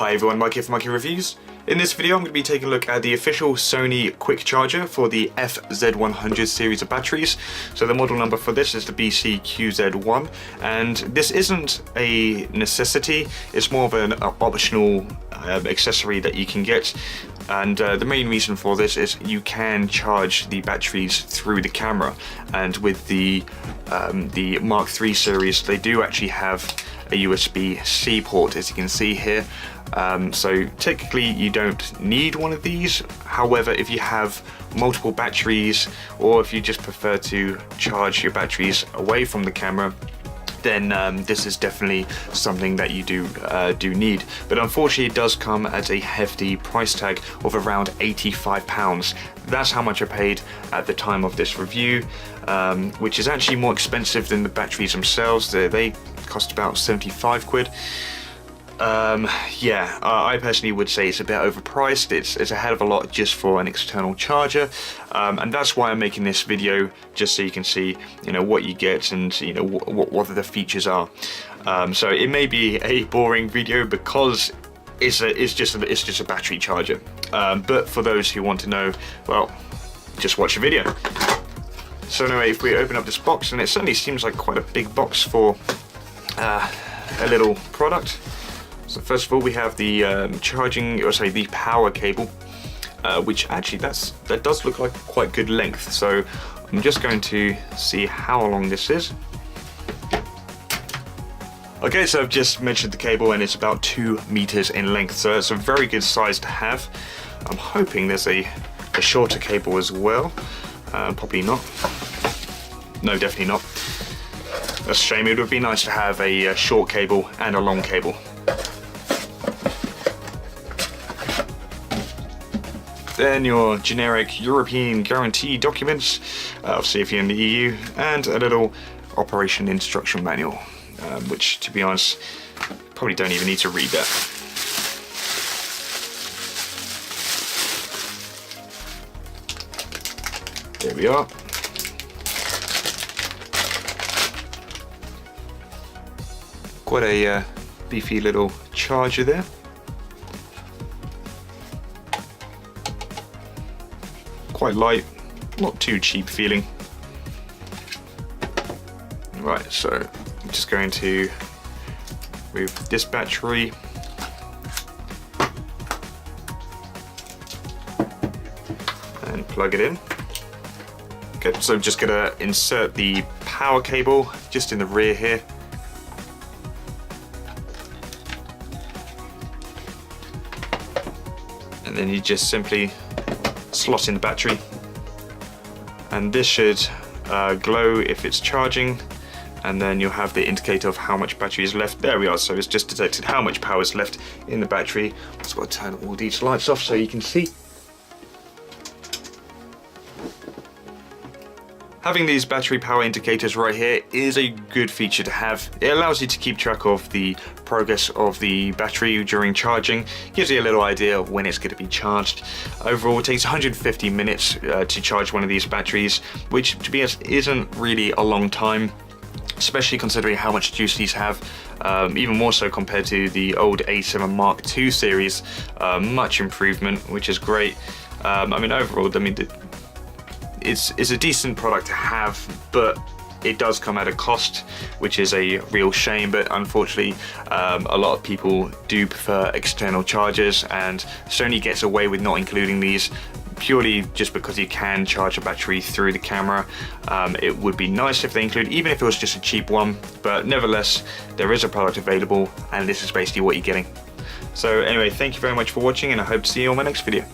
Hi everyone, Mike here from MyKeyReviews. In this video I'm going to be taking a look at the official Sony quick charger for the FZ100 series of batteries. So the model number for this is the BC-QZ1, and this isn't a necessity, it's more of an optional accessory that you can get. And the main reason for this is you can charge the batteries through the camera, and with the Mark III series they do actually have a USB-C port, as you can see here. So technically you don't need one of these. However, if you have multiple batteries, or if you just prefer to charge your batteries away from the camera, then this is definitely something that you do need. But unfortunately it does come at a hefty price tag of around £85. That's how much I paid at the time of this review, which is actually more expensive than the batteries themselves. They cost about 75 quid. Yeah, I personally would say it's a bit overpriced. It's a hell of a lot just for an external charger, and that's why I'm making this video, just so you can see, you know, what you get and, you know, what the features are. So it may be a boring video because it's just a battery charger. But for those who want to know, well, just watch the video. So anyway, if we open up this box, and it certainly seems like quite a big box for a little product. So first of all, we have the the power cable, which actually that does look like quite good length. So I'm just going to see how long this is. Okay, so I've just measured the cable and it's about 2 meters in length, so it's a very good size to have. I'm hoping there's a shorter cable as well. Probably not. No, definitely not. That's a shame. It would be nice to have a short cable and a long cable. Then your generic European guarantee documents, obviously if you're in the EU, and a little operation instruction manual, which, to be honest, probably don't even need to read that. There we are. Quite a beefy little charger there. Quite light, not too cheap feeling. Right, so I'm just going to remove this battery. And plug it in. Okay, so I'm just gonna insert the power cable just in the rear here. And then you just simply slot in the battery, and this should glow if it's charging, and then you'll have the indicator of how much battery is left. There we are, so it's just detected how much power is left in the battery. Just got to turn all these lights off so you can see. Having these battery power indicators right here is a good feature to have. It allows you to keep track of the progress of the battery during charging, gives you a little idea of when it's going to be charged. Overall, it takes 150 minutes to charge one of these batteries, which, to be honest, isn't really a long time, especially considering how much juice these have, even more so compared to the old A7 Mark II series. Much improvement, which is great. I mean, overall, I mean, it's a decent product to have, but it does come at a cost, which is a real shame. But unfortunately, a lot of people do prefer external chargers, and Sony gets away with not including these purely just because you can charge a battery through the camera. It would be nice if they include, even if it was just a cheap one, but nevertheless, there is a product available, and this is basically what you're getting. So anyway, thank you very much for watching, and I hope to see you on my next video.